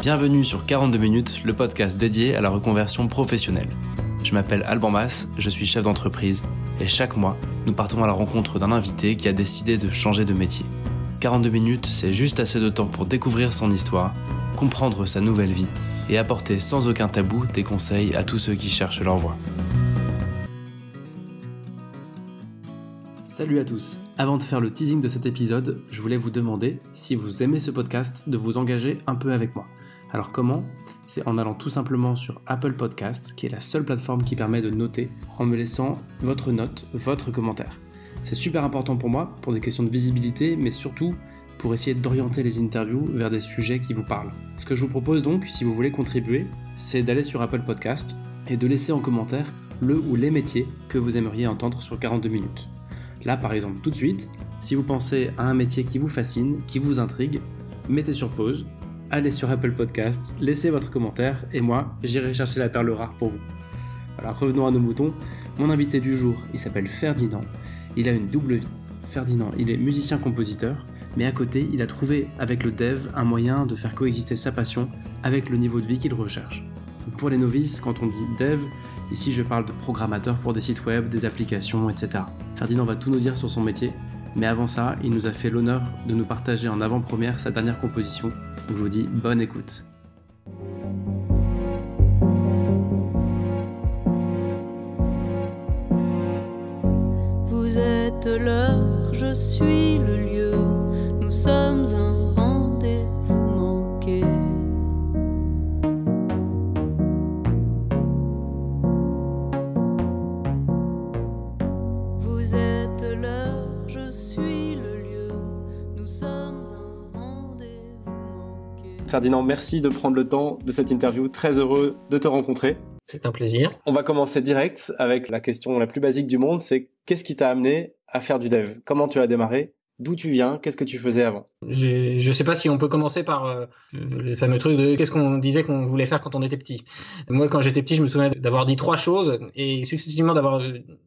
Bienvenue sur 42 minutes, le podcast dédié à la reconversion professionnelle. Je m'appelle Alban Mas, je suis chef d'entreprise et chaque mois, nous partons à la rencontre d'un invité qui a décidé de changer de métier. 42 minutes, c'est juste assez de temps pour découvrir son histoire, comprendre sa nouvelle vie et apporter sans aucun tabou des conseils à tous ceux qui cherchent leur voie. Salut à tous. Avant de faire le teasing de cet épisode, je voulais vous demander, si vous aimez ce podcast, de vous engager un peu avec moi. Alors comment ? C'est en allant tout simplement sur Apple Podcast, qui est la seule plateforme qui permet de noter, en me laissant votre note, votre commentaire. C'est super important pour moi, pour des questions de visibilité, mais surtout pour essayer d'orienter les interviews vers des sujets qui vous parlent. Ce que je vous propose donc, si vous voulez contribuer, c'est d'aller sur Apple Podcast et de laisser en commentaire le ou les métiers que vous aimeriez entendre sur 42 minutes. Là, par exemple, tout de suite, si vous pensez à un métier qui vous fascine, qui vous intrigue, mettez sur pause, allez sur Apple Podcast, laissez votre commentaire et moi, j'irai chercher la perle rare pour vous. Voilà, revenons à nos moutons. Mon invité du jour, il s'appelle Ferdinand. Il a une double vie. Ferdinand, il est musicien-compositeur, mais à côté, il a trouvé avec le dev un moyen de faire coexister sa passion avec le niveau de vie qu'il recherche. Pour les novices, quand on dit dev, ici je parle de programmateur pour des sites web, des applications, etc. Ferdinand va tout nous dire sur son métier, mais avant ça, il nous a fait l'honneur de nous partager en avant-première sa dernière composition. Donc je vous dis bonne écoute. Vous êtes l'heure, je suis le lieu, nous sommes un rendez-vous manqué. Vous êtes l'heure, je suis le lieu, nous sommes un rendez-vous manqué. Ferdinand, merci de prendre le temps de cette interview, très heureux de te rencontrer. C'est un plaisir. On va commencer direct avec la question la plus basique du monde, c'est qu'est-ce qui t'a amené à faire du dev ? Comment tu as démarré ? D'où tu viens ? Qu'est-ce que tu faisais avant ? Je sais pas si on peut commencer par le fameux truc de qu'est-ce qu'on disait qu'on voulait faire quand on était petit. Moi, quand j'étais petit, je me souviens d'avoir dit 3 choses et successivement d'avoir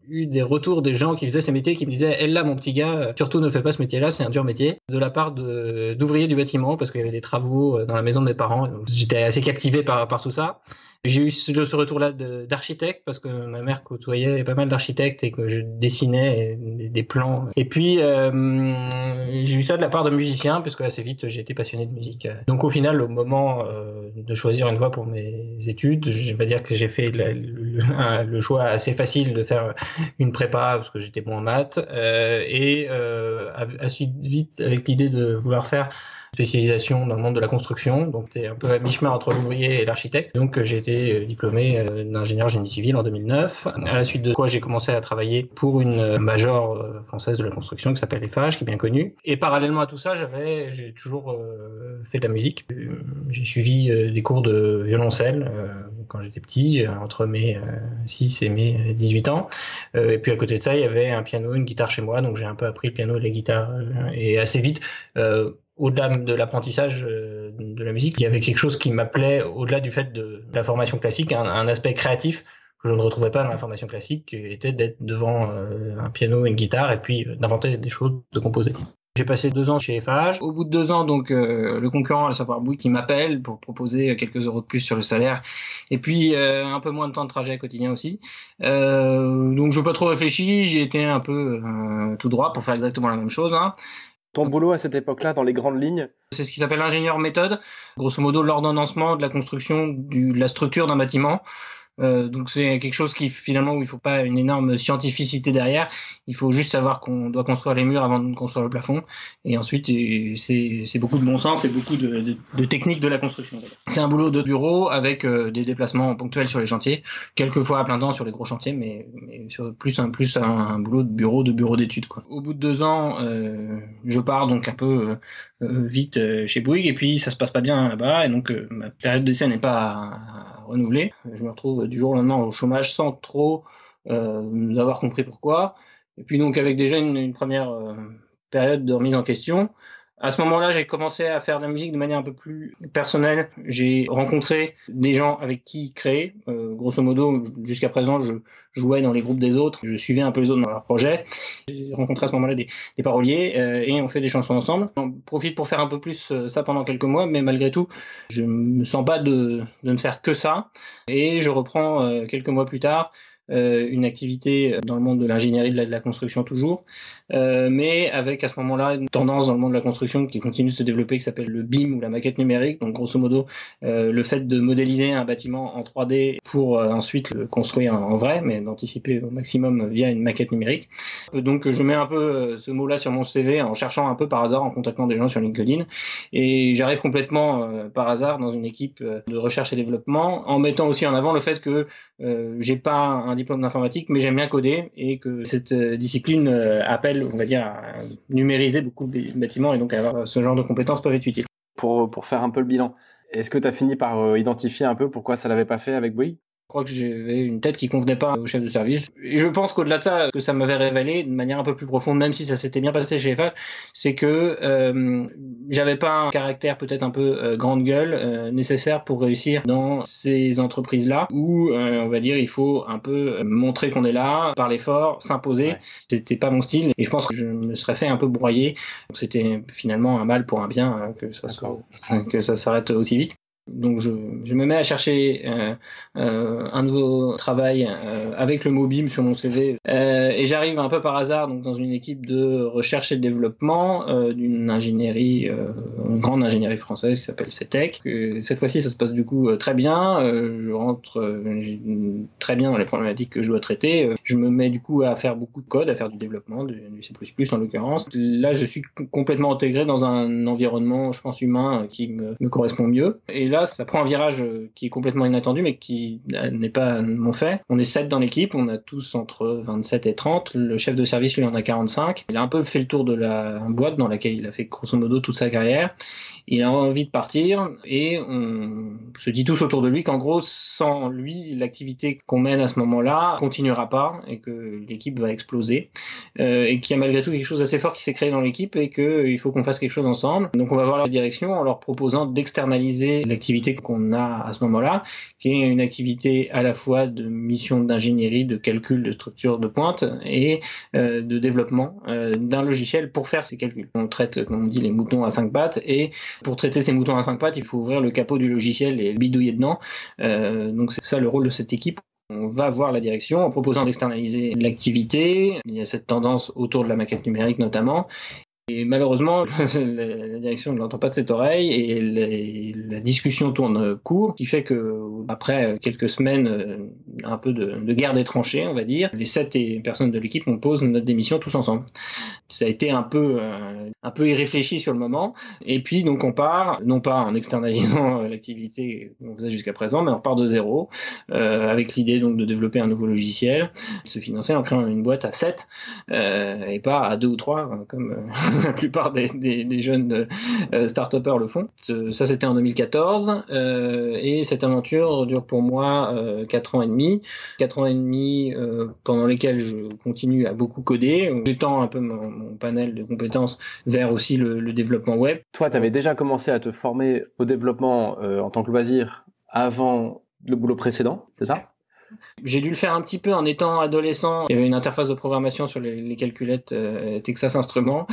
eu des retours des gens qui faisaient ces métiers qui me disaient « Elle là, mon petit gars, surtout ne fais pas ce métier-là, c'est un dur métier », de la part d'ouvriers du bâtiment parce qu'il y avait des travaux dans la maison de mes parents. J'étais assez captivé par tout ça. J'ai eu ce retour-là d'architecte parce que ma mère côtoyait pas mal d'architectes et que je dessinais des plans. Et puis j'ai eu ça de la part de musiciens parce que assez vite j'ai été passionné de musique. Donc au final, au moment de choisir une voie pour mes études, je vais dire que j'ai fait le choix assez facile de faire une prépa parce que j'étais bon en maths et assez vite avec l'idée de vouloir faire spécialisation dans le monde de la construction, donc c'est un peu à mi-chemin entre l'ouvrier et l'architecte. Donc j'ai été diplômé d'ingénieur génie civil en 2009, à la suite de quoi j'ai commencé à travailler pour une major française de la construction qui s'appelle Eiffage, qui est bien connue. Et parallèlement à tout ça, j'ai toujours fait de la musique. J'ai suivi des cours de violoncelle quand j'étais petit, entre mes 6 et mes 18 ans. Et puis à côté de ça, il y avait un piano, une guitare chez moi, donc j'ai un peu appris le piano et la guitare. Et assez vite, au-delà de l'apprentissage de la musique, il y avait quelque chose qui m'appelait au-delà du fait de la formation classique, un aspect créatif que je ne retrouvais pas dans la formation classique, qui était d'être devant un piano et une guitare et puis d'inventer des choses, de composer. J'ai passé 2 ans chez Eiffage. Au bout de 2 ans, donc le concurrent, à savoir Bouygues, qui m'appelle pour proposer quelques euros de plus sur le salaire, et puis un peu moins de temps de trajet quotidien aussi. Donc je n'ai pas trop réfléchi, j'ai été un peu tout droit pour faire exactement la même chose. Ton boulot à cette époque-là, dans les grandes lignes ? C'est ce qui s'appelle l'ingénieur méthode. Grosso modo, l'ordonnancement de la construction de la structure d'un bâtiment. Donc c'est quelque chose qui finalement où il faut pas une énorme scientificité derrière, il faut juste savoir qu'on doit construire les murs avant de construire le plafond et ensuite c'est beaucoup de bon sens et beaucoup de technique de la construction. C'est un boulot de bureau avec des déplacements ponctuels sur les chantiers, quelques fois à plein temps sur les gros chantiers mais sur plus un boulot de bureau d'études quoi. Au bout de 2 ans, je pars donc un peu vite chez Bouygues et puis ça se passe pas bien là-bas et donc ma période d'essai n'est pas à renouveler. Je me retrouve du jour au lendemain au chômage sans trop avoir compris pourquoi. Et puis donc avec déjà une première période de remise en question, À ce moment-là, j'ai commencé à faire de la musique de manière un peu plus personnelle. J'ai rencontré des gens avec qui créer. Grosso modo, jusqu'à présent, je jouais dans les groupes des autres. Je suivais un peu les autres dans leurs projets. J'ai rencontré à ce moment-là des paroliers et on fait des chansons ensemble. On profite pour faire un peu plus ça pendant quelques mois, mais malgré tout, je me sens pas de ne faire que ça. Et je reprends quelques mois plus tard une activité dans le monde de l'ingénierie, de la construction toujours, mais avec à ce moment-là une tendance dans le monde de la construction qui continue de se développer, qui s'appelle le BIM ou la maquette numérique. Donc grosso modo, le fait de modéliser un bâtiment en 3D pour ensuite le construire en vrai, mais d'anticiper au maximum via une maquette numérique. Donc je mets un peu ce mot-là sur mon CV en cherchant un peu par hasard, en contactant des gens sur LinkedIn, et j'arrive complètement par hasard dans une équipe de recherche et développement, en mettant aussi en avant le fait que j'ai pas un diplôme d'informatique, mais j'aime bien coder et que cette discipline appelle, on va dire, à numériser beaucoup de bâtiments et donc à avoir ce genre de compétences peuvent être utiles. Pour faire un peu le bilan, est-ce que tu as fini par identifier un peu pourquoi ça l'avait pas fait avec Bouygues ? Je crois que j'avais une tête qui convenait pas au chef de service. Et je pense qu'au-delà de ça, que ça m'avait révélé de manière un peu plus profonde, même si ça s'était bien passé chez FH, c'est que j'avais pas un caractère peut-être un peu grande gueule nécessaire pour réussir dans ces entreprises-là, où on va dire il faut un peu montrer qu'on est là, parler fort, s'imposer. Ouais. C'était pas mon style et je pense que je me serais fait un peu broyer. Donc c'était finalement un mal pour un bien que ça s'arrête aussi vite. Donc je me mets à chercher un nouveau travail avec le mot BIM sur mon CV et j'arrive un peu par hasard donc dans une équipe de recherche et de développement d'une ingénierie, une grande ingénierie française qui s'appelle CETEC. Cette fois-ci ça se passe du coup très bien, je rentre très bien dans les problématiques que je dois traiter. Je me mets du coup à faire beaucoup de code, à faire du développement, du C++ en l'occurrence. Là je suis complètement intégré dans un environnement je pense humain qui me correspond mieux. Et là ça prend un virage qui est complètement inattendu, mais qui n'est pas mon fait. On est 7 dans l'équipe, on a tous entre 27 et 30. Le chef de service, lui, en a 45. Il a un peu fait le tour de la boîte dans laquelle il a fait grosso modo toute sa carrière. Il a envie de partir et on se dit tous autour de lui qu'en gros, sans lui, l'activité qu'on mène à ce moment-là continuera pas et que l'équipe va exploser et qu'il y a malgré tout quelque chose d'assez fort qui s'est créé dans l'équipe et qu'il faut qu'on fasse quelque chose ensemble. Donc on va voir la direction en leur proposant d'externaliser l'activité qu'on a à ce moment-là, qui est une activité à la fois de mission d'ingénierie, de calcul de structure de pointe et de développement d'un logiciel pour faire ces calculs. On traite, comme on dit, les moutons à 5 pattes et pour traiter ces moutons à 5 pattes, il faut ouvrir le capot du logiciel et bidouiller dedans. Donc c'est ça le rôle de cette équipe. On va voir la direction en proposant d'externaliser l'activité. Il y a cette tendance autour de la maquette numérique notamment. Et malheureusement, la direction ne l'entend pas de cette oreille et la discussion tourne court, qui fait que après quelques semaines, un peu de guerre des tranchées, on va dire, les 7 personnes de l'équipe, on pose notre démission tous ensemble. Ça a été un peu irréfléchi sur le moment. Et puis donc on part, non pas en externalisant l'activité qu'on faisait jusqu'à présent, mais on repart de zéro, avec l'idée donc de développer un nouveau logiciel, de se financer en créant une boîte à 7 et pas à 2 ou 3 comme la plupart des jeunes start-upers le font. Ça, c'était en 2014. Et cette aventure dure pour moi 4 ans et demi. 4 ans et demi pendant lesquels je continue à beaucoup coder. J'étends un peu mon panel de compétences vers aussi le développement web. Toi, tu avais déjà commencé à te former au développement en tant que loisir avant le boulot précédent, c'est ça ? J'ai dû le faire un petit peu en étant adolescent. Il y avait une interface de programmation sur les calculettes Texas Instruments.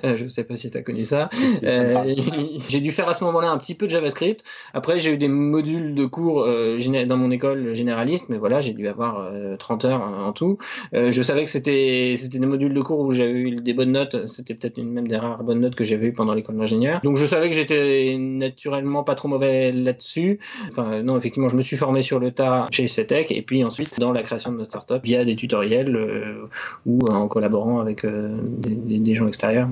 Je ne sais pas si tu as connu ça. J'ai dû faire à ce moment-là un petit peu de JavaScript. Après, j'ai eu des modules de cours dans mon école généraliste, mais voilà, j'ai dû avoir 30 heures en tout. Je savais que c'était des modules de cours où j'avais eu des bonnes notes. C'était peut-être même des rares bonnes notes que j'avais eues pendant l'école d'ingénieur. Donc je savais que j'étais naturellement pas trop mauvais là-dessus. Enfin non, effectivement, je me suis formé sur le tas chez CETEC et puis ensuite dans la création de notre startup via des tutoriels ou en collaborant avec des gens extérieurs.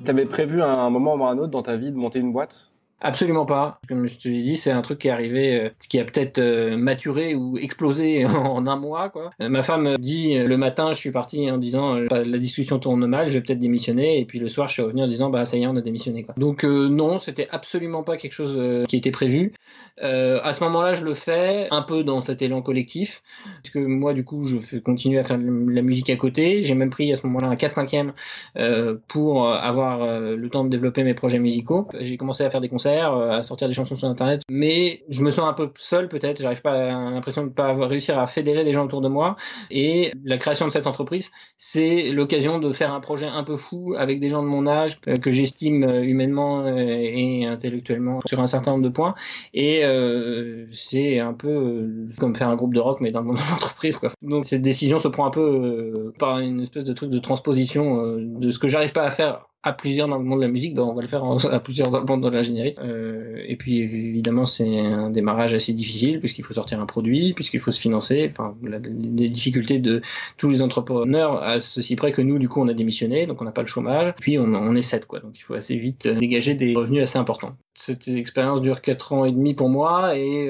Tu avais prévu à un moment ou à un autre dans ta vie de monter une boîte ? Absolument pas. Comme je te l'ai dit, c'est un truc qui est arrivé, qui a peut-être maturé ou explosé en un mois, quoi. Ma femme dit le matin, je suis parti en disant la discussion tourne mal, je vais peut-être démissionner. Et puis le soir, je suis revenu en disant ça y est, on a démissionné, quoi. Donc non, c'était absolument pas quelque chose qui était prévu. À ce moment-là, je le fais un peu dans cet élan collectif, parce que moi, du coup, je continue à faire de la musique à côté. J'ai même pris à ce moment-là un 4/5e pour avoir le temps de développer mes projets musicaux. J'ai commencé à faire des concerts, à sortir des chansons sur internet, mais je me sens un peu seul peut-être, j'arrive pas à l'impression de pas réussir à fédérer les gens autour de moi, et la création de cette entreprise, c'est l'occasion de faire un projet un peu fou avec des gens de mon âge que j'estime humainement et intellectuellement sur un certain nombre de points, et c'est un peu comme faire un groupe de rock mais dans le monde de l'entreprise, quoi. Donc cette décision se prend un peu par une espèce de truc de transposition de ce que j'arrive pas à faire à plusieurs dans le monde de la musique, on va le faire à plusieurs dans le monde de l'ingénierie. Et puis évidemment c'est un démarrage assez difficile puisqu'il faut sortir un produit, puisqu'il faut se financer, enfin les difficultés de tous les entrepreneurs à ceci près que nous du coup on a démissionné, donc on n'a pas le chômage, puis on est 7 quoi, donc il faut assez vite dégager des revenus assez importants. Cette expérience dure 4 ans et demi pour moi, et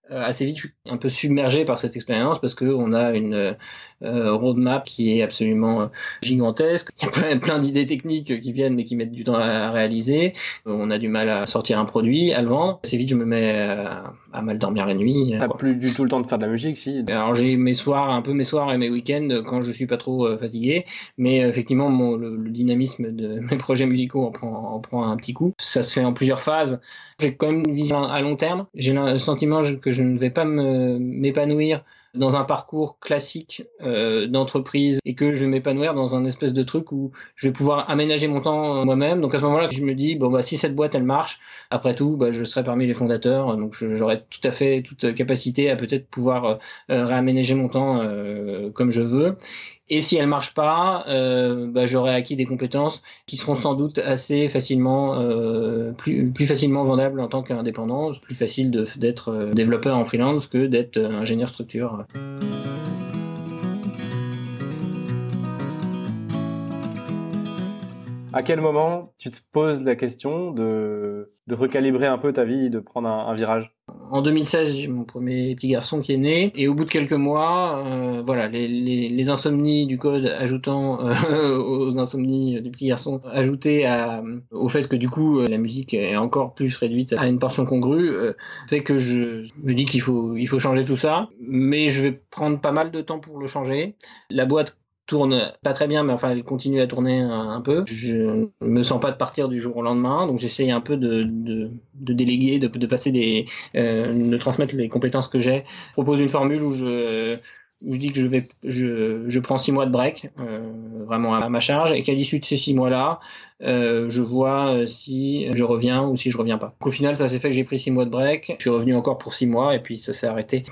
assez vite je suis un peu submergé par cette expérience parce que on a une roadmap qui est absolument gigantesque. Il y a plein d'idées techniques qui viennent mais qui mettent du temps à réaliser. On a du mal à sortir un produit, à le vendre. Assez vite je me mets à mal dormir la nuit. T'as plus du tout le temps de faire de la musique, si? Alors j'ai mes soirs et mes week-ends quand je suis pas trop fatigué, mais effectivement le dynamisme de mes projets musicaux en prend un petit coup. Ça se fait en plusieurs phases. J'ai quand même une vision à long terme. J'ai le sentiment que je ne vais pas m'épanouir dans un parcours classique d'entreprise, et que je vais m'épanouir dans un espèce de truc où je vais pouvoir aménager mon temps moi-même. Donc à ce moment-là, je me dis si cette boîte elle marche, après tout, je serai parmi les fondateurs, donc j'aurai tout à fait toute capacité à peut-être pouvoir réaménager mon temps comme je veux. Et si elle marche pas, j'aurai acquis des compétences qui seront sans doute assez facilement, plus facilement vendables en tant qu'indépendant. C'est plus facile d'être développeur en freelance que d'être ingénieur structure. À quel moment tu te poses la question de recalibrer un peu ta vie, de prendre un virage? En 2016, j'ai mon premier petit garçon qui est né, et au bout de quelques mois, les insomnies du code ajoutant aux insomnies du petit garçon, ajoutées au fait que du coup la musique est encore plus réduite à une portion congrue, fait que je me dis qu'il faut changer tout ça, mais je vais prendre pas mal de temps pour le changer. La boîte tourne pas très bien, mais enfin elle continue à tourner un peu. Je me sens pas de partir du jour au lendemain, donc j'essaye un peu de déléguer, de passer de transmettre les compétences que j'ai. Je propose une formule où je dis que je prends 6 mois de break, vraiment à ma charge, et qu'à l'issue de ces 6 mois-là, je vois si je reviens ou si je reviens pas. Au final, ça s'est fait que j'ai pris 6 mois de break, je suis revenu encore pour 6 mois, et puis ça s'est arrêté.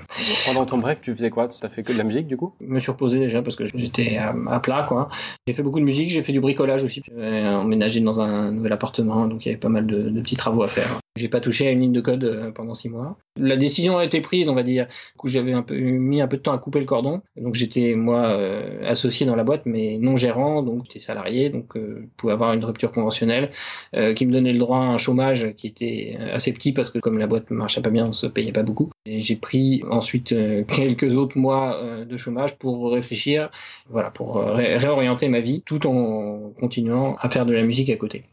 Pendant ton break, tu faisais quoi? Tu as fait que de la musique, du coup? Je me suis reposé déjà parce que j'étais à plat, quoi. J'ai fait beaucoup de musique, j'ai fait du bricolage aussi. J'ai emménagé dans un nouvel appartement, donc il y avait pas mal de petits travaux à faire. J'ai pas touché à une ligne de code pendant 6 mois. La décision a été prise, on va dire. Du coup, j'avais mis un peu de temps à couper le cordon. Donc j'étais, moi, associé dans la boîte, mais non gérant, donc j'étais salarié, donc je pouvais avoir une rupture conventionnelle qui me donnait le droit à un chômage qui était assez petit parce que comme la boîte marchait pas bien, on se payait pas beaucoup. Et j'ai pris ensuite quelques autres mois de chômage pour réfléchir, pour réorienter ma vie tout en continuant à faire de la musique à côté.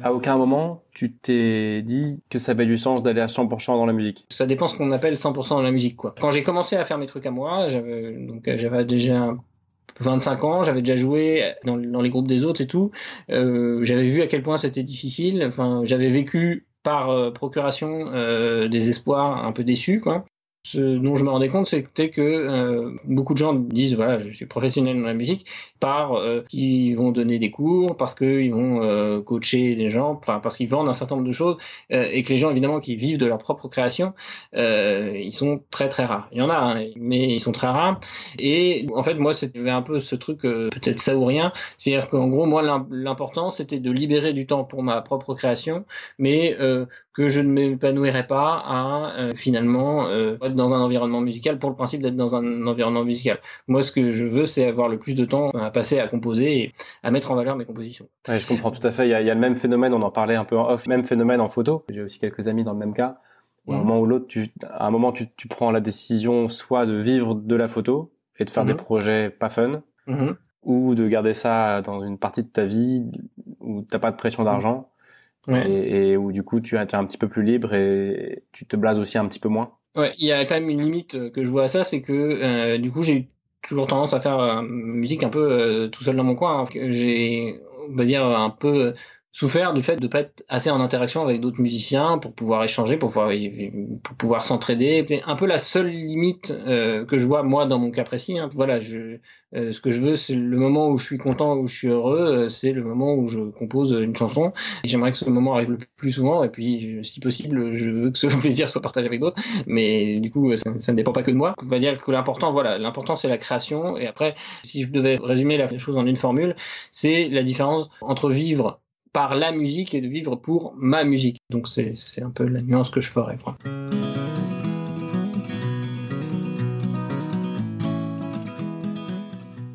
À aucun moment, tu t'es dit que ça avait du sens d'aller à 100% dans la musique? Ça dépend ce qu'on appelle 100% dans la musique, quoi. Quand j'ai commencé à faire mes trucs à moi, j'avais déjà 25 ans, j'avais déjà joué dans les groupes des autres et tout. J'avais vu à quel point c'était difficile. Enfin, j'avais vécu par procuration des espoirs un peu déçus, quoi. Ce dont je me rendais compte, c'était que beaucoup de gens disent je suis professionnel dans la musique qu'ils vont donner des cours, parce qu'ils vont coacher des gens, parce qu'ils vendent un certain nombre de choses, et que les gens évidemment qui vivent de leur propre création, ils sont très très rares. Il y en a, mais ils sont très rares. Et en fait moi c'était un peu ce truc peut-être ça ou rien, c'est-à-dire qu'en gros moi l'important c'était de libérer du temps pour ma propre création, mais que je ne m'épanouirais pas à finalement être dans un environnement musical pour le principe d'être dans un environnement musical. Moi, ce que je veux, c'est avoir le plus de temps à passer à composer et à mettre en valeur mes compositions. Ouais, je comprends tout à fait. Il y a le même phénomène, on en parlait un peu en off, même phénomène en photo. J'ai aussi quelques amis dans le même cas. À un moment ou l'autre, à un moment, tu prends la décision soit de vivre de la photo et de faire des projets pas fun, ou de garder ça dans une partie de ta vie où t'as pas de pression d'argent. Et où du coup tu es un petit peu plus libre et tu te blases aussi un petit peu moins. Ouais, il y a quand même une limite que je vois à ça, c'est que du coup j'ai toujours tendance à faire musique un peu tout seul dans mon coin. J'ai, on va dire, un peu souffert du fait de pas être assez en interaction avec d'autres musiciens pour pouvoir échanger, pour pouvoir s'entraider. C'est un peu la seule limite que je vois moi dans mon cas précis. Hein. Voilà, ce que je veux, c'est le moment où je suis content, où je suis heureux, c'est le moment où je compose une chanson. Et j'aimerais que ce moment arrive le plus souvent. Et puis, si possible, je veux que ce plaisir soit partagé avec d'autres. Mais du coup, ça ne dépend pas que de moi. On va dire que l'important, c'est la création. Et après, si je devais résumer la chose en une formule, c'est la différence entre vivre par la musique et de vivre pour ma musique. Donc c'est un peu la nuance que je ferais.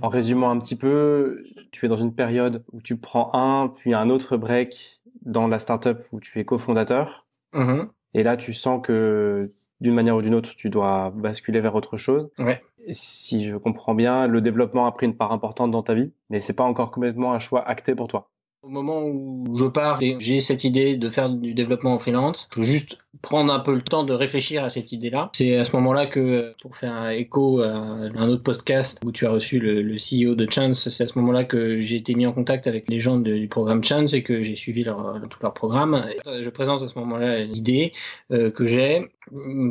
En résumant un petit peu, tu es dans une période où tu prends puis un autre break dans la startup où tu es cofondateur. Et là, tu sens que d'une manière ou d'une autre, tu dois basculer vers autre chose. Ouais. Et si je comprends bien, le développement a pris une part importante dans ta vie, mais c'est pas encore complètement un choix acté pour toi. Au moment où je pars, j'ai cette idée de faire du développement en freelance. Je veux juste prendre un peu le temps de réfléchir à cette idée-là. C'est à ce moment-là que, pour faire un écho à un autre podcast où tu as reçu le CEO de Chance, c'est à ce moment-là que j'ai été mis en contact avec les gens du programme Chance et que j'ai suivi tout leur programme. Je présente à ce moment-là l'idée que j'ai,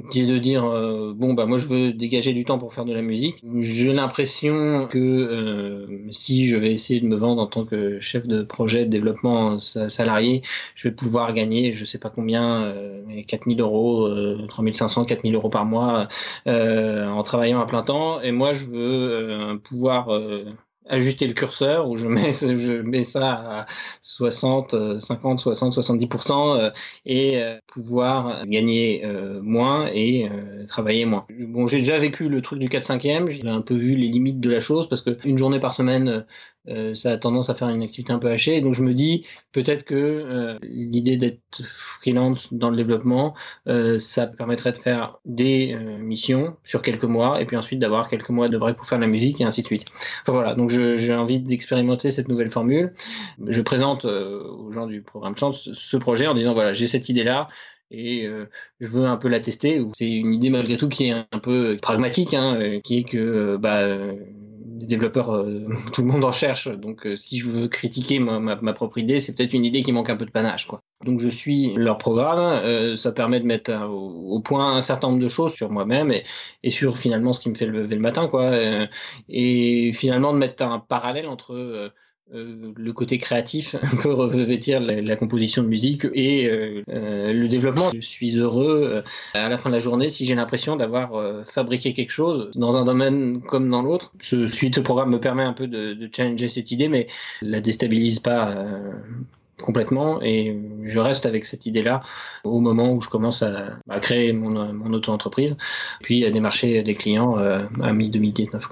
qui est de dire moi je veux dégager du temps pour faire de la musique. J'ai l'impression que si je vais essayer de me vendre en tant que chef de projet de développement salarié, je vais pouvoir gagner je sais pas combien 4000 euros, 3500, 4000 euros par mois en travaillant à plein temps. Et moi je veux pouvoir ajuster le curseur où je mets ça à 60, 50, 60, 70% et pouvoir gagner moins et travailler moins. Bon, j'ai déjà vécu le truc du 4/5e, j'ai un peu vu les limites de la chose parce que une journée par semaine ça a tendance à faire une activité un peu hachée, donc je me dis peut-être que l'idée d'être freelance dans le développement, ça permettrait de faire des missions sur quelques mois et puis ensuite d'avoir quelques mois de break pour faire de la musique et ainsi de suite. Enfin voilà, donc j'ai envie d'expérimenter cette nouvelle formule. Je présente aux gens du programme Chance ce projet en disant voilà, j'ai cette idée-là et je veux un peu la tester. C'est une idée malgré tout qui est un peu pragmatique, qui est que des développeurs, tout le monde en cherche. Donc, si je veux critiquer ma propre idée, c'est peut-être une idée qui manque un peu de panache, quoi. Donc, je suis leur programme. Ça permet de mettre au point un certain nombre de choses sur moi-même et sur finalement ce qui me fait lever le matin, quoi. Et finalement de mettre un parallèle entre le côté créatif peut revêtir la composition de musique et le développement. Je suis heureux à la fin de la journée si j'ai l'impression d'avoir fabriqué quelque chose dans un domaine comme dans l'autre. Ce programme me permet un peu de challenger cette idée, mais la déstabilise pas complètement, et je reste avec cette idée-là au moment où je commence à créer mon auto-entreprise, puis à démarcher des clients à mi-2019.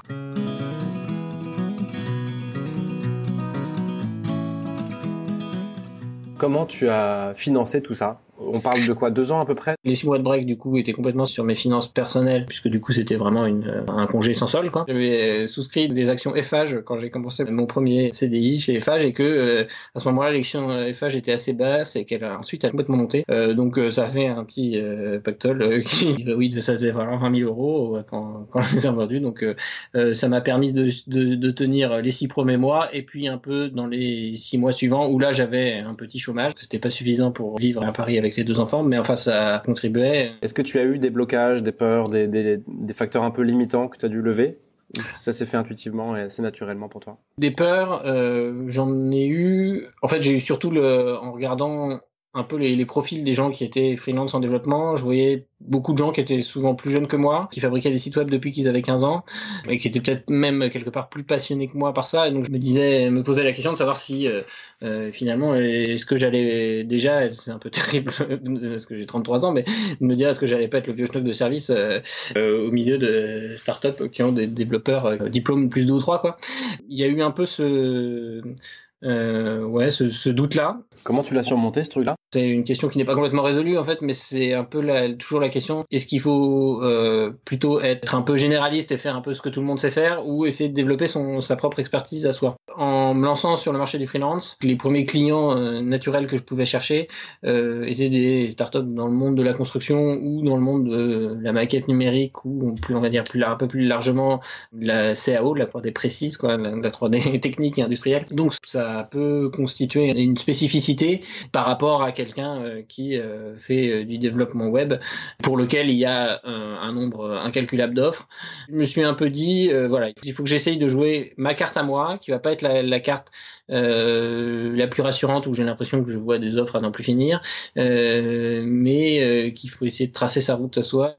Comment tu as financé tout ça? On parle de quoi, 2 ans à peu près? Les 6 mois de break, du coup, étaient complètement sur mes finances personnelles, puisque du coup, c'était vraiment un congé sans solde, quoi. J'avais souscrit des actions Eiffage quand j'ai commencé mon premier CDI chez Eiffage, et que à ce moment-là, l'action Eiffage était assez basse et qu'elle a ensuite complètement monté. Donc, ça fait un petit pactole ça devait valoir 20 000 euros quand je les ai vendus. Donc, ça m'a permis de tenir les 6 premiers mois, et puis un peu dans les 6 mois suivants, où là, j'avais un petit chômage. C'était pas suffisant pour vivre à Paris avec les 2 enfants, mais enfin ça contribuait. Est-ce que tu as eu des blocages, des peurs, des facteurs un peu limitants que tu as dû lever? Ou ça s'est fait intuitivement et assez naturellement pour toi? Des peurs, j'en ai eu. En fait, j'ai eu surtout en regardant un peu les profils des gens qui étaient freelance en développement. Je voyais beaucoup de gens qui étaient souvent plus jeunes que moi, qui fabriquaient des sites web depuis qu'ils avaient 15 ans, et qui étaient peut-être même quelque part plus passionnés que moi par ça. Et donc je me posais la question de savoir si finalement, est-ce que j'allais déjà, c'est un peu terrible parce que j'ai 33 ans, mais de me dire est-ce que j'allais pas être le vieux schnock de service au milieu de startups qui ont des développeurs diplôme plus 2 ou 3 quoi. Il y a eu un peu ce doute-là. Comment tu l'as surmonté, ce truc-là? C'est une question qui n'est pas complètement résolue en fait, mais c'est un peu toujours la question, est-ce qu'il faut plutôt être un peu généraliste et faire un peu ce que tout le monde sait faire, ou essayer de développer sa propre expertise à soi. En me lançant sur le marché du freelance, les premiers clients naturels que je pouvais chercher étaient des startups dans le monde de la construction ou dans le monde de la maquette numérique, ou on va dire un peu plus largement de la CAO, de la 3D précise, quoi, de la 3D technique et industrielle. Donc ça peut constituer une spécificité par rapport à quelqu'un qui fait du développement web pour lequel il y a un nombre incalculable d'offres. Je me suis un peu dit, il faut que j'essaye de jouer ma carte à moi, qui va pas être la carte la plus rassurante où j'ai l'impression que je vois des offres à n'en plus finir, mais qu'il faut essayer de tracer sa route à soi.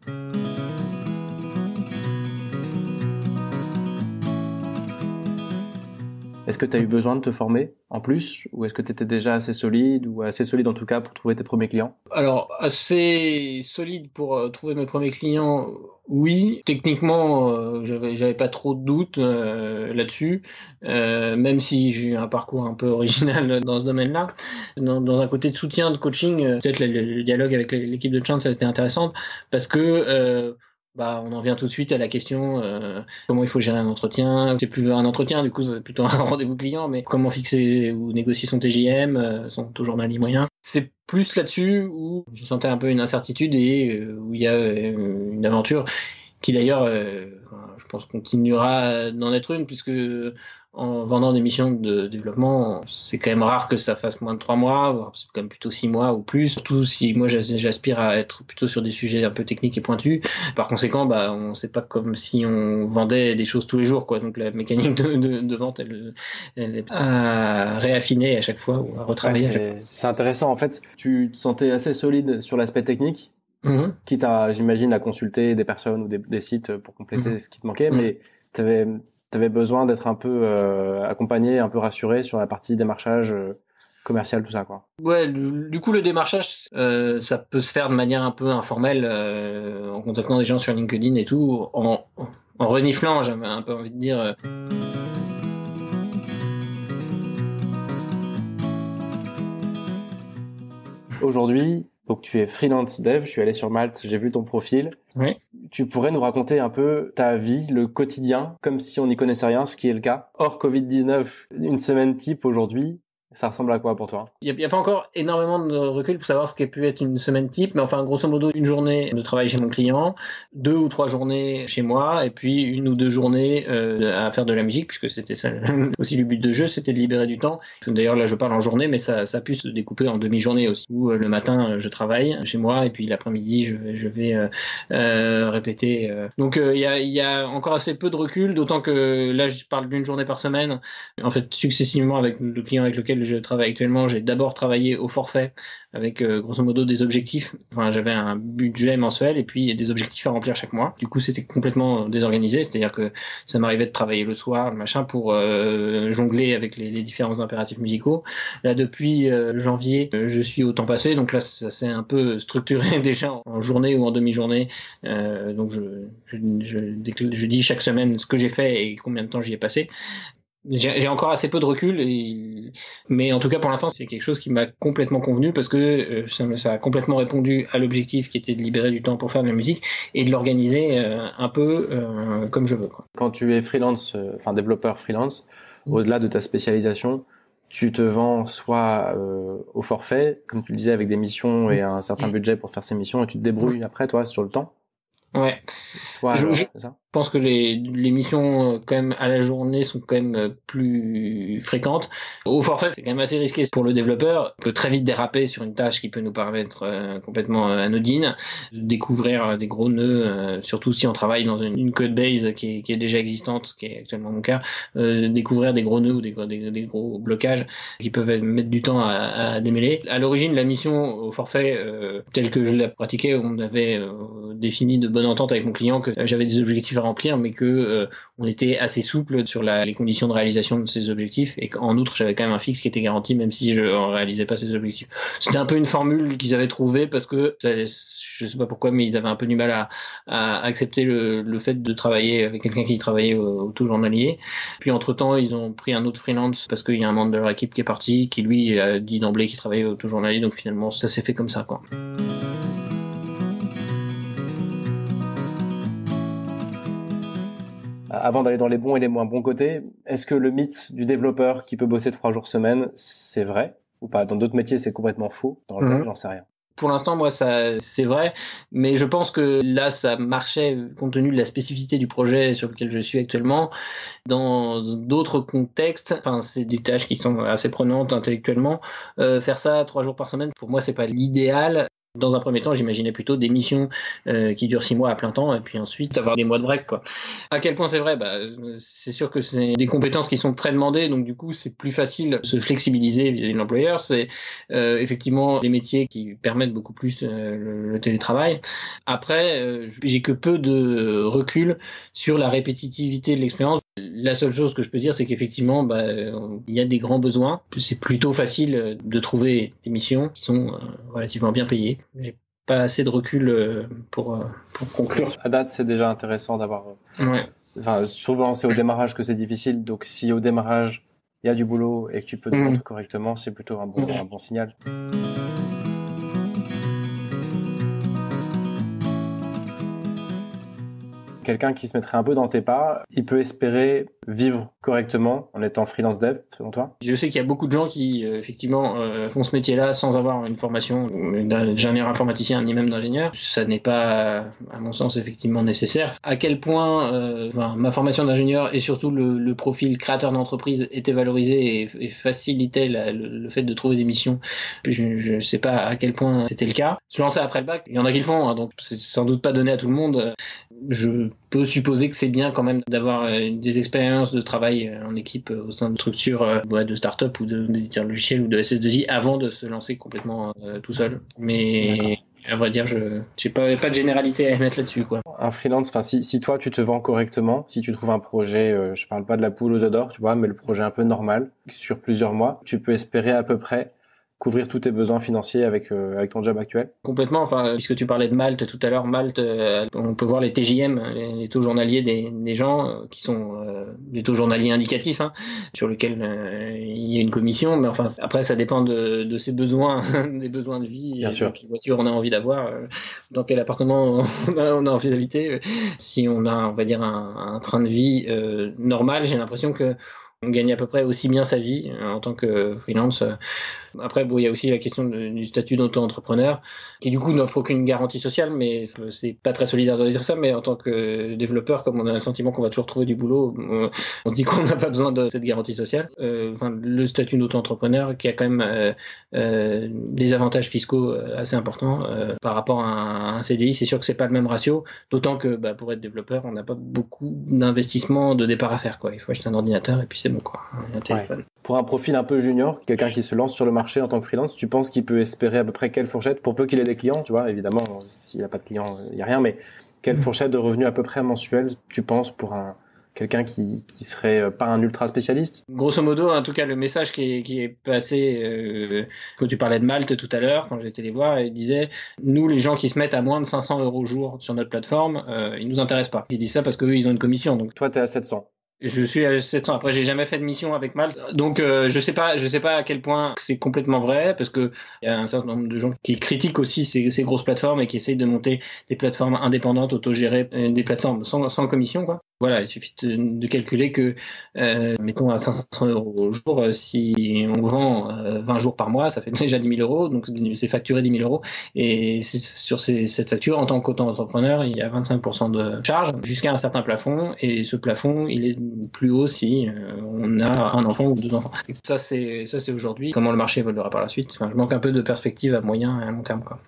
Est-ce que tu as eu besoin de te former en plus, ou est-ce que tu étais déjà assez solide, ou assez solide en tout cas pour trouver tes premiers clients? Alors, assez solide pour trouver mes premiers clients, oui. Techniquement, j'avais pas trop de doutes là-dessus, même si j'ai eu un parcours un peu original dans ce domaine-là. Dans un côté de soutien, de coaching, peut-être le dialogue avec l'équipe de Chance a été intéressant, parce que on en vient tout de suite à la question comment il faut gérer un entretien. C'est plus un entretien, du coup c'est plutôt un rendez-vous client, mais comment fixer ou négocier son TJM, son taux journalier moyen. C'est plus là-dessus où je sentais un peu une incertitude et où il y a une aventure qui d'ailleurs, je pense, continuera d'en être une, puisque en vendant des missions de développement, c'est quand même rare que ça fasse moins de 3 mois, c'est quand même plutôt 6 mois ou plus. Surtout si moi j'aspire à être plutôt sur des sujets un peu techniques et pointus. Par conséquent, c'est pas comme si on vendait des choses tous les jours, quoi. Donc la mécanique de vente, elle est à réaffiner à chaque fois ou à retravailler. Ouais, c'est intéressant. En fait, tu te sentais assez solide sur l'aspect technique, quitte à, j'imagine, à consulter des personnes ou des sites pour compléter ce qui te manquait, mais t'avais besoin d'être un peu accompagné, un peu rassuré sur la partie démarchage commercial, tout ça, quoi. Ouais, du coup, le démarchage, ça peut se faire de manière un peu informelle, en contactant des gens sur LinkedIn et tout, en reniflant, j'avais un peu envie de dire. Aujourd'hui, donc tu es freelance dev, je suis allé sur Malte, j'ai vu ton profil. Oui. Tu pourrais nous raconter un peu ta vie, le quotidien, comme si on n'y connaissait rien, ce qui est le cas. Hors Covid-19, une semaine type aujourd'hui, ça ressemble à quoi pour toi? Il y a pas encore énormément de recul pour savoir ce qu'est pu être une semaine type, mais enfin, grosso modo, une journée de travail chez mon client, 2 ou 3 journées chez moi, et puis 1 ou 2 journées à faire de la musique, puisque c'était ça aussi le but de jeu, c'était de libérer du temps. D'ailleurs, là, je parle en journée, mais ça a pu se découper en demi-journée aussi, où le matin, je travaille chez moi, et puis l'après-midi, je vais répéter. Donc, il y a encore assez peu de recul, d'autant que là, je parle d'une journée par semaine. En fait, successivement, avec le client avec lequel je travaille actuellement, j'ai d'abord travaillé au forfait avec grosso modo des objectifs. Enfin, j'avais un budget mensuel et puis des objectifs à remplir chaque mois. Du coup, c'était complètement désorganisé, c'est-à-dire que ça m'arrivait de travailler le soir, le machin, pour jongler avec les différents impératifs musicaux. Là, depuis janvier, je suis au temps passé, donc là, ça s'est un peu structuré déjà en journée ou en demi-journée. Donc, je dis chaque semaine ce que j'ai fait et combien de temps j'y ai passé. J'ai encore assez peu de recul, mais en tout cas pour l'instant c'est quelque chose qui m'a complètement convenu parce que ça a complètement répondu à l'objectif qui était de libérer du temps pour faire de la musique et de l'organiser un peu comme je veux, quoi. Quand tu es freelance, développeur freelance, au-delà de ta spécialisation, tu te vends soit au forfait, comme tu le disais, avec des missions et un certain budget pour faire ces missions, et tu te débrouilles après toi sur le temps. Ouais. Soit c'est ça. Je pense que les missions quand même à la journée sont quand même plus fréquentes. Au forfait, c'est quand même assez risqué pour le développeur. On peut très vite déraper sur une tâche qui peut nous paraître complètement anodine, découvrir des gros nœuds, surtout si on travaille dans une code base qui est déjà existante, qui est actuellement mon cas, découvrir des gros nœuds ou des gros blocages qui peuvent mettre du temps à démêler. À l'origine, la mission au forfait, telle que je l'ai pratiquée, on avait défini de bonne entente avec mon client que j'avais des objectifs à remplir, mais que on était assez souple sur les conditions de réalisation de ces objectifs, et qu'en outre j'avais quand même un fixe qui était garanti même si je ne réalisais pas ces objectifs. C'était un peu une formule qu'ils avaient trouvée parce que je sais pas pourquoi, mais ils avaient un peu du mal à accepter le fait de travailler avec quelqu'un qui travaillait au taux journalier. Puis entre-temps, ils ont pris un autre freelance parce qu'il y a un membre de leur équipe qui est parti, qui lui a dit d'emblée qu'il travaillait au taux journalier, donc finalement ça s'est fait comme ça, quoi. Avant d'aller dans les bons et les moins bons côtés, est-ce que le mythe du développeur qui peut bosser 3 jours semaine, c'est vrai ou pas? Dans d'autres métiers, c'est complètement faux. Dans le dev, j'en sais rien. Pour l'instant, moi, ça, c'est vrai, mais je pense que là, ça marchait compte tenu de la spécificité du projet sur lequel je suis actuellement. Dans d'autres contextes, enfin, c'est des tâches qui sont assez prenantes intellectuellement. Faire ça 3 jours par semaine, pour moi, c'est pas l'idéal. Dans un premier temps, j'imaginais plutôt des missions qui durent 6 mois à plein temps, et puis ensuite avoir des mois de break, quoi. À quel point c'est vrai? C'est sûr que c'est des compétences qui sont très demandées, donc du coup c'est plus facile de se flexibiliser vis-à-vis de l'employeur. C'est effectivement des métiers qui permettent beaucoup plus le télétravail. Après, j'ai que peu de recul sur la répétitivité de l'expérience. La seule chose que je peux dire, c'est qu'effectivement, il y a des grands besoins. C'est plutôt facile de trouver des missions qui sont relativement bien payées. J'ai pas assez de recul pour conclure. À date, c'est déjà intéressant d'avoir. Ouais. Enfin, souvent, c'est au démarrage que c'est difficile. Donc, si au démarrage il y a du boulot et que tu peux te rendre correctement, c'est plutôt un bon signal. Quelqu'un qui se mettrait un peu dans tes pas, il peut espérer vivre correctement en étant freelance dev, selon toi? Je sais qu'il y a beaucoup de gens qui, effectivement, font ce métier-là sans avoir une formation d'ingénieur informaticien ni même d'ingénieur. Ça n'est pas, à mon sens, effectivement nécessaire. À quel point ma formation d'ingénieur et surtout le profil créateur d'entreprise était valorisé et facilitait le fait de trouver des missions, je ne sais pas à quel point c'était le cas. Se lancer après le bac, il y en a qui le font, hein, donc c'est sans doute pas donné à tout le monde. Je peux supposer que c'est bien quand même d'avoir des expériences de travail en équipe au sein de structures de start-up ou d'éditeurs logiciels ou de SS2I avant de se lancer complètement tout seul. Mais à vrai dire, je n'ai pas de généralité à émettre là-dessus, quoi. Un freelance, enfin si toi tu te vends correctement, si tu trouves un projet, je parle pas de la poule aux œufs d'or, tu vois, mais le projet un peu normal sur plusieurs mois, tu peux espérer à peu près couvrir tous tes besoins financiers avec ton job actuel? Complètement. Enfin, puisque tu parlais de Malte tout à l'heure, Malte, on peut voir les TJM, les taux journaliers des gens qui sont des taux journaliers indicatifs, hein, sur lesquels il y a une commission. Mais enfin, après, ça dépend de ses besoins, des besoins de vie. Bien sûr. Quelle voiture on a envie d'avoir, dans quel appartement on a envie d'habiter. Si on a, on va dire, un train de vie normal, j'ai l'impression que on gagne à peu près aussi bien sa vie en tant que freelance. Après, il y a aussi la question du statut d'auto-entrepreneur, qui du coup n'offre aucune garantie sociale, mais c'est pas très solidaire de dire ça, mais en tant que développeur, comme on a le sentiment qu'on va toujours trouver du boulot, on dit qu'on n'a pas besoin de cette garantie sociale. Le statut d'auto-entrepreneur qui a quand même des avantages fiscaux assez importants par rapport à un CDI, c'est sûr que c'est pas le même ratio, d'autant que pour être développeur, on n'a pas beaucoup d'investissement de départ à faire, quoi. Il faut acheter un ordinateur et puis c'est bon, quoi, un téléphone. Ouais. Pour un profil un peu junior, quelqu'un qui se lance sur le marché en tant que freelance, tu penses qu'il peut espérer à peu près quelle fourchette, pour peu qu'il ait des clients, tu vois, évidemment, s'il n'a pas de clients, il n'y a rien, mais quelle fourchette de revenus à peu près mensuels, tu penses, pour quelqu'un qui serait pas un ultra spécialiste? Grosso modo, en tout cas, le message qui est passé, quand tu parlais de Malte tout à l'heure, quand j'étais les voir, il disait, nous, les gens qui se mettent à moins de 500 € au jour sur notre plateforme, ils nous intéressent pas. Ils disent ça parce qu'eux, ils ont une commission. Donc, toi, t'es à 700. Je suis à 700. Après, j'ai jamais fait de mission avec Malte, donc je sais pas à quel point c'est complètement vrai, parce que il y a un certain nombre de gens qui critiquent aussi ces grosses plateformes et qui essayent de monter des plateformes indépendantes, autogérées, des plateformes sans commission, quoi. Voilà, il suffit de calculer que, mettons à 500 € au jour, si on vend 20 jours par mois, ça fait déjà 10 000 €, donc c'est facturé 10 000 €. Et sur cette facture, en tant qu'auto-entrepreneur, il y a 25% de charge jusqu'à un certain plafond, et ce plafond, il est plus haut si on a un enfant ou 2 enfants. Et ça, c'est aujourd'hui. Comment le marché évoluera par la suite. Enfin, je manque un peu de perspective à moyen et à long terme, quoi.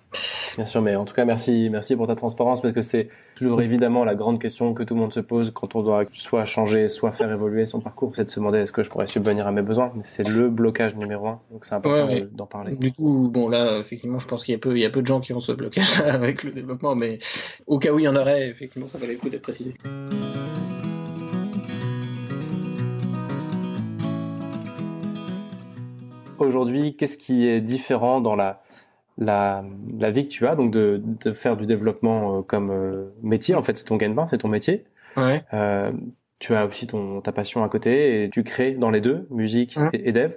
Bien sûr, mais en tout cas, merci pour ta transparence, parce que c'est toujours évidemment la grande question que tout le monde se pose quand on doit soit changer, soit faire évoluer son parcours, c'est de se demander est-ce que je pourrais subvenir à mes besoins. C'est le blocage numéro 1, donc c'est important d'en parler. Du coup, bon là, effectivement, je pense qu'il y a peu de gens qui ont ce blocage avec le développement, mais au cas où il y en aurait, effectivement, ça valait le coup d'être précisé. Aujourd'hui, qu'est-ce qui est différent dans la vie que tu as, donc de faire du développement comme métier? En fait, c'est ton gagne-pain, c'est ton métier. Ouais. Tu as aussi ta passion à côté et tu crées dans les deux, musique et dev.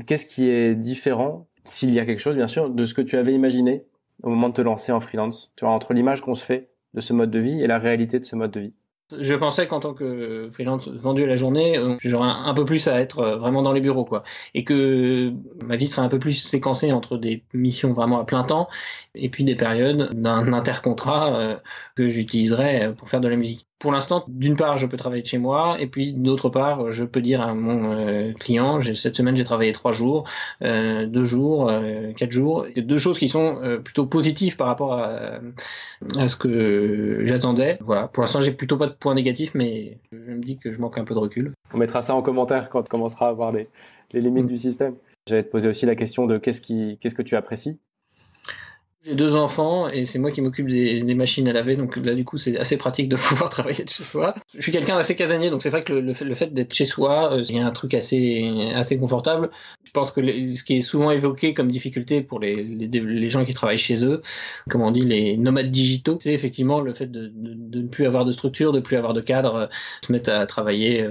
Qu'est-ce qui est différent, s'il y a quelque chose bien sûr, de ce que tu avais imaginé au moment de te lancer en freelance, tu vois, entre l'image qu'on se fait de ce mode de vie et la réalité de ce mode de vie? Je pensais qu'en tant que freelance vendu à la journée, j'aurais un peu plus à être vraiment dans les bureaux, quoi. Et que ma vie serait un peu plus séquencée entre des missions vraiment à plein temps et puis des périodes d'un intercontrat que j'utiliserais pour faire de la musique. Pour l'instant, d'une part, je peux travailler de chez moi, et puis d'autre part, je peux dire à mon client, cette semaine j'ai travaillé 3 jours, 2 jours, 4 jours, 2 choses qui sont plutôt positives par rapport à ce que j'attendais. Voilà, pour l'instant j'ai plutôt pas de points négatifs, mais je me dis que je manque un peu de recul. On mettra ça en commentaire quand tu commenceras à voir les limites du système. J'allais te poser aussi la question de qu'est-ce que tu apprécies. J'ai 2 enfants et c'est moi qui m'occupe des machines à laver, donc là du coup c'est assez pratique de pouvoir travailler de chez soi. Je suis quelqu'un d'assez casanier, donc c'est vrai que le fait d'être chez soi, il y a un truc assez confortable. Je pense que ce qui est souvent évoqué comme difficulté pour les gens qui travaillent chez eux, comme on dit les nomades digitaux, c'est effectivement le fait de ne plus avoir de structure, de plus avoir de cadre, se mettre à travailler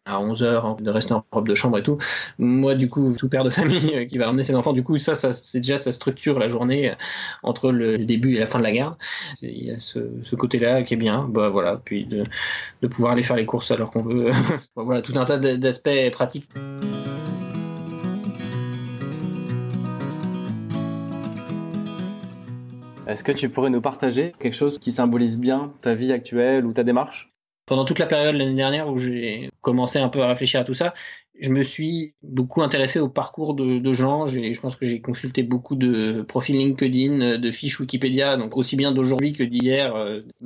à 11 heures, de rester en robe de chambre et tout. Moi du coup, tout père de famille qui va ramener ses enfants, du coup ça c'est déjà sa structure la journée entre le début et la fin de la garde. Il y a ce côté-là qui est bien. Bah voilà, puis de pouvoir aller faire les courses alors qu'on veut. Voilà, tout un tas d'aspects pratiques. Est-ce que tu pourrais nous partager quelque chose qui symbolise bien ta vie actuelle ou ta démarche? Pendant toute la période l'année dernière où j'ai commencé un peu à réfléchir à tout ça, je me suis beaucoup intéressé au parcours de gens. Je pense que j'ai consulté beaucoup de profils LinkedIn, de fiches Wikipédia, donc aussi bien d'aujourd'hui que d'hier.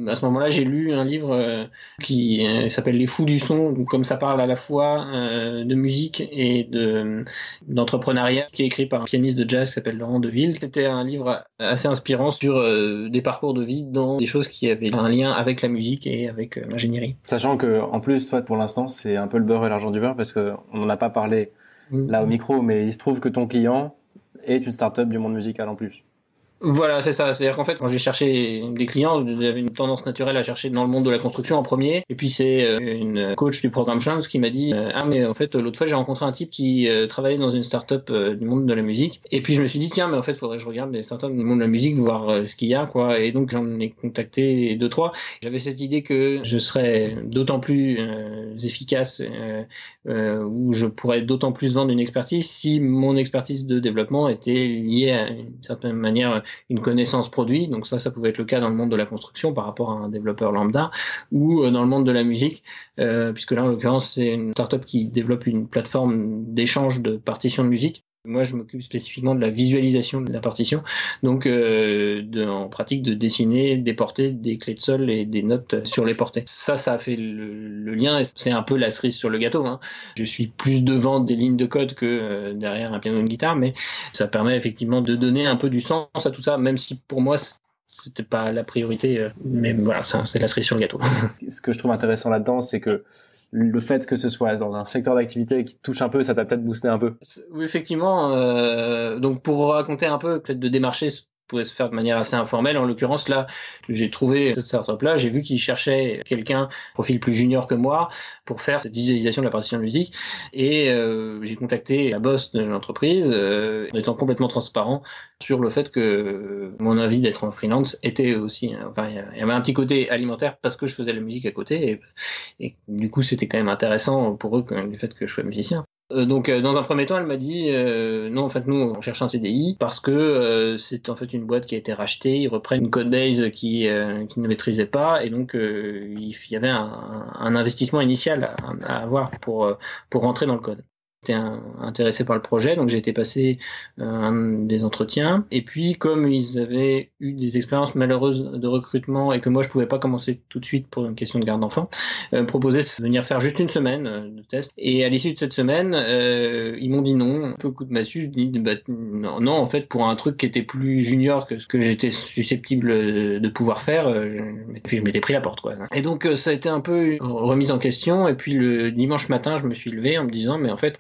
À ce moment-là, j'ai lu un livre qui s'appelle Les Fous du son, donc comme ça parle à la fois de musique et d'entrepreneuriat, qui est écrit par un pianiste de jazz qui s'appelle Laurent Deville. C'était un livre assez inspirant sur des parcours de vie dans des choses qui avaient un lien avec la musique et avec l'ingénierie. Sachant que en plus, toi, pour l'instant, c'est un peu le beurre et l'argent du beurre parce que on n'en a pas parlé là au micro, mais il se trouve que ton client est une start-up du monde musical en plus. Voilà, c'est ça. C'est-à-dire qu'en fait, quand j'ai cherché des clients, j'avais une tendance naturelle à chercher dans le monde de la construction en premier. Et puis c'est une coach du programme Chance qui m'a dit ah mais en fait l'autre fois j'ai rencontré un type qui travaillait dans une start-up du monde de la musique. Et puis je me suis dit tiens mais en fait faudrait que je regarde les start-up du monde de la musique voir ce qu'il y a quoi. Et donc j'en ai contacté 2-3. J'avais cette idée que je serais d'autant plus efficace où je pourrais d'autant plus vendre une expertise si mon expertise de développement était liée à une certaine manière une connaissance produit, donc ça pouvait être le cas dans le monde de la construction par rapport à un développeur lambda, ou dans le monde de la musique, puisque là en l'occurrence c'est une startup qui développe une plateforme d'échange de partitions de musique. Moi, je m'occupe spécifiquement de la visualisation de la partition, donc en pratique de dessiner des portées, des clés de sol et des notes sur les portées. Ça a fait le lien, et c'est un peu la cerise sur le gâteau. Hein. Je suis plus devant des lignes de code que derrière un piano et une guitare, mais ça permet effectivement de donner un peu du sens à tout ça, même si pour moi c'était pas la priorité, mais voilà, c'est la cerise sur le gâteau. Ce que je trouve intéressant là-dedans, c'est que le fait que ce soit dans un secteur d'activité qui te touche un peu, ça t'a peut-être boosté un peu. Oui, effectivement. Donc pour raconter un peu, le fait de démarcher pouvait se faire de manière assez informelle. En l'occurrence, là, j'ai trouvé cette startup-là, j'ai vu qu'ils cherchaient quelqu'un, profil plus junior que moi, pour faire cette visualisation de la partition de musique. Et j'ai contacté la boss de l'entreprise, en étant complètement transparent sur le fait que mon envie d'être en freelance était aussi, enfin, il y avait un petit côté alimentaire parce que je faisais la musique à côté, et du coup, c'était quand même intéressant pour eux du fait que je sois musicien. Donc dans un premier temps, elle m'a dit non, en fait nous on cherche un CDI parce que c'est en fait une boîte qui a été rachetée, ils reprennent une codebase qui ne maîtrisait pas, et donc il y avait un investissement initial à avoir pour rentrer dans le code. J'étais intéressé par le projet, donc j'ai été passer des entretiens, et puis comme ils avaient eu des expériences malheureuses de recrutement et que moi je pouvais pas commencer tout de suite pour une question de garde d'enfant, proposaient de venir faire juste une semaine de test, et à l'issue de cette semaine ils m'ont dit non, un peu coup de massue. Je dis non, en fait pour un truc qui était plus junior que ce que j'étais susceptible de pouvoir faire, je m'étais pris la porte, quoi. Et donc ça a été un peu remise en question, et puis le dimanche matin je me suis levé en me disant mais en fait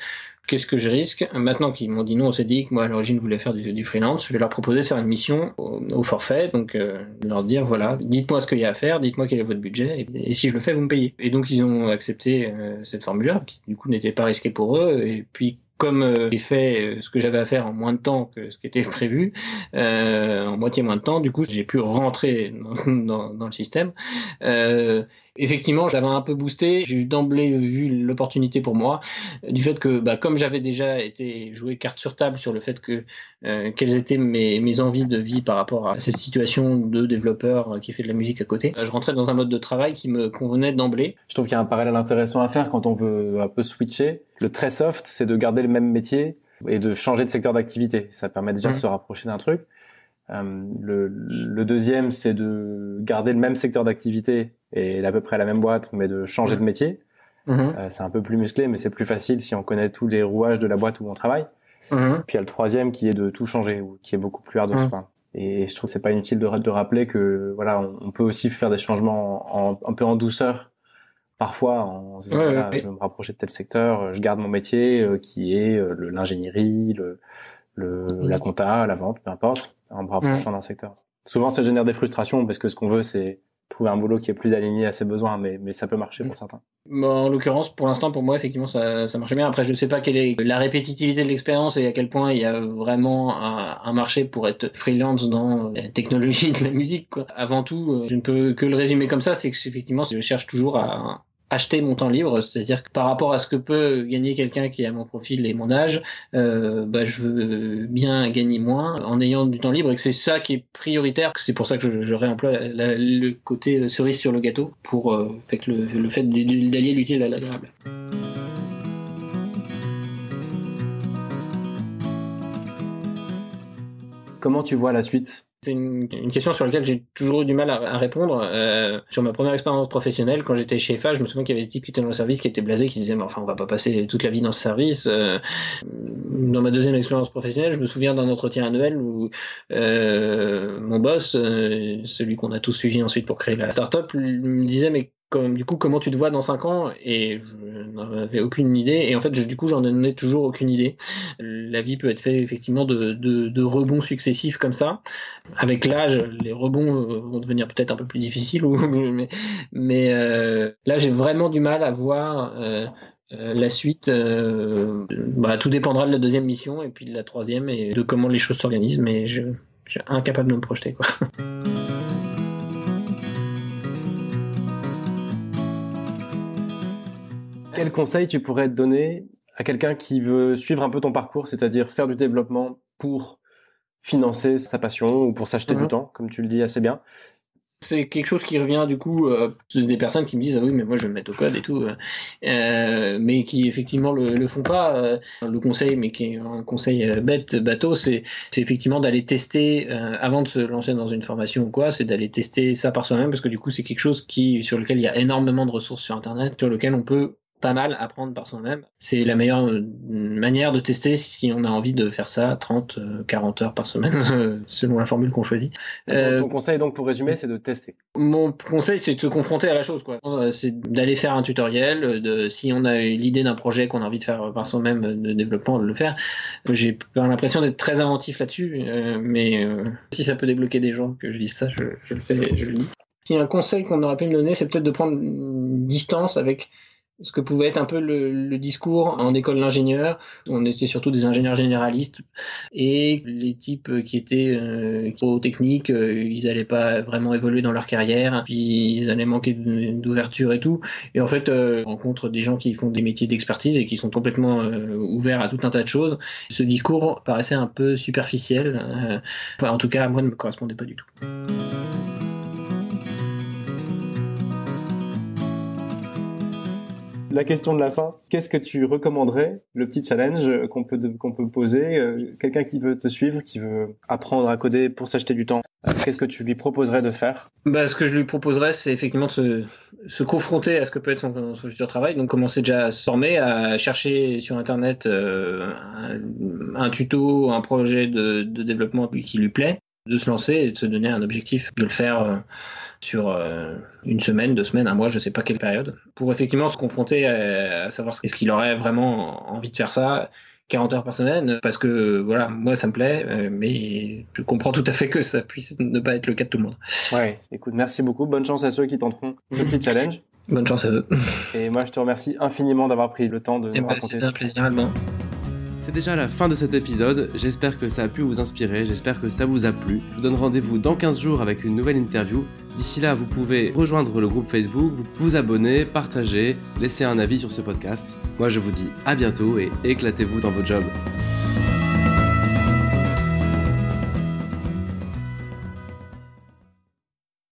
qu'est-ce que je risque? Maintenant qu'ils m'ont dit non, on s'est dit que moi à l'origine je voulais faire du freelance, je vais leur proposer de faire une mission au forfait, donc leur dire voilà, dites-moi ce qu'il y a à faire, dites-moi quel est votre budget, et si je le fais, vous me payez. Et donc ils ont accepté cette formule-là, qui du coup n'était pas risquée pour eux, et puis comme j'ai fait ce que j'avais à faire en moins de temps que ce qui était prévu, en moitié moins de temps, du coup j'ai pu rentrer dans le système. Effectivement, j'avais un peu boosté. J'ai d'emblée vu l'opportunité pour moi, du fait que, comme j'avais déjà été joué carte sur table sur le fait que quelles étaient mes envies de vie par rapport à cette situation de développeur qui fait de la musique à côté, je rentrais dans un mode de travail qui me convenait d'emblée. Je trouve qu'il y a un parallèle intéressant à faire quand on veut un peu switcher. Le très soft, c'est de garder le même métier et de changer de secteur d'activité. Ça permet déjà de se rapprocher d'un truc. Le deuxième, c'est de garder le même secteur d'activité et à peu près la même boîte, mais de changer de métier. C'est un peu plus musclé, mais c'est plus facile si on connaît tous les rouages de la boîte où on travaille. Puis il y a le troisième qui est de tout changer, qui est beaucoup plus ardu. Et je trouve que c'est pas inutile de rappeler que voilà, on peut aussi faire des changements un peu en douceur, parfois en se disant je veux me rapprocher de tel secteur, je garde mon métier qui est l'ingénierie, la compta, la vente, peu importe, en me rapprochant d'un secteur. Souvent, ça génère des frustrations parce que ce qu'on veut, c'est trouver un boulot qui est plus aligné à ses besoins, mais ça peut marcher pour certains. En l'occurrence, pour l'instant, pour moi, effectivement, ça marche bien. Après, je ne sais pas quelle est la répétitivité de l'expérience et à quel point il y a vraiment un marché pour être freelance dans la technologie de la musique, quoi. Avant tout, je ne peux que le résumer comme ça, c'est que effectivement, je cherche toujours à acheter mon temps libre, c'est-à-dire que par rapport à ce que peut gagner quelqu'un qui a mon profil et mon âge, je veux bien gagner moins en ayant du temps libre, et que c'est ça qui est prioritaire. C'est pour ça que je réemploie le côté cerise sur le gâteau pour le fait d'allier l'utile à l'agréable. Comment tu vois la suite ? C'est une question sur laquelle j'ai toujours eu du mal à répondre. Sur ma première expérience professionnelle, quand j'étais chez FA, je me souviens qu'il y avait des types qui étaient dans le service qui étaient blasés, qui disaient mais enfin on va pas passer toute la vie dans ce service. Dans ma deuxième expérience professionnelle, je me souviens d'un entretien annuel où mon boss, celui qu'on a tous suivi ensuite pour créer la startup, me disait mais comment tu te vois dans 5 ans? Et je n'en avais aucune idée. Et en fait, du coup, j'en ai toujours aucune idée. La vie peut être faite effectivement de rebonds successifs comme ça. Avec l'âge, les rebonds vont devenir peut-être un peu plus difficiles. Mais là, j'ai vraiment du mal à voir la suite. Tout dépendra de la deuxième mission et puis de la troisième et de comment les choses s'organisent. Mais je suis incapable de me projeter, quoi. Quel conseil tu pourrais te donner à quelqu'un qui veut suivre un peu ton parcours, c'est-à-dire faire du développement pour financer sa passion ou pour s'acheter du temps, comme tu le dis assez bien? C'est quelque chose qui revient du coup des personnes qui me disent ah oui mais moi je vais me mettre au code et tout, mais qui effectivement le font pas. Le conseil, mais qui est un conseil bateau, c'est effectivement d'aller tester avant de se lancer dans une formation ou quoi, c'est d'aller tester ça par soi-même, parce que du coup c'est quelque chose sur lequel il y a énormément de ressources sur internet, sur lequel on peut pas mal apprendre par soi-même. C'est la meilleure manière de tester si on a envie de faire ça 30, 40 heures par semaine, selon la formule qu'on choisit. Ton conseil, donc, pour résumer, c'est de tester. Mon conseil, c'est de se confronter à la chose, quoi. C'est d'aller faire un tutoriel, si on a l'idée d'un projet qu'on a envie de faire par soi-même de développement, de le faire. J'ai pas l'impression d'être très inventif là-dessus, mais si ça peut débloquer des gens que je dise ça, je le fais, je le dis. Si un conseil qu'on aurait pu me donner, c'est peut-être de prendre une distance avec ce que pouvait être un peu le discours en école d'ingénieur. On était surtout des ingénieurs généralistes et les types qui étaient trop techniques, ils allaient pas vraiment évoluer dans leur carrière, puis ils allaient manquer d'ouverture et tout. Et en fait, on rencontre des gens qui font des métiers d'expertise et qui sont complètement ouverts à tout un tas de choses. Ce discours paraissait un peu superficiel. Enfin, en tout cas, à moi, ne me correspondait pas du tout. La question de la fin, qu'est-ce que tu recommanderais, le petit challenge qu'on peut poser, quelqu'un qui veut te suivre, qui veut apprendre à coder pour s'acheter du temps, qu'est-ce que tu lui proposerais de faire? Ce que je lui proposerais, c'est effectivement de se confronter à ce que peut être son futur travail, donc commencer déjà à se former, à chercher sur Internet un tuto, un projet de développement qui lui plaît, de se lancer et de se donner un objectif, de le faire sur une semaine, 2 semaines, un mois, je ne sais pas quelle période, pour effectivement se confronter à savoir est-ce qu'il aurait vraiment envie de faire ça 40 heures par semaine, parce que voilà, moi ça me plaît, mais je comprends tout à fait que ça puisse ne pas être le cas de tout le monde. Ouais, écoute, merci beaucoup, bonne chance à ceux qui tenteront ce petit challenge. Bonne chance à eux. Et moi je te remercie infiniment d'avoir pris le temps de nous raconter. C'était un plaisir, Alban. C'est déjà la fin de cet épisode, j'espère que ça a pu vous inspirer, j'espère que ça vous a plu. Je vous donne rendez-vous dans 15 jours avec une nouvelle interview. D'ici là, vous pouvez rejoindre le groupe Facebook, vous abonner, partager, laisser un avis sur ce podcast. Moi je vous dis à bientôt et éclatez-vous dans vos jobs.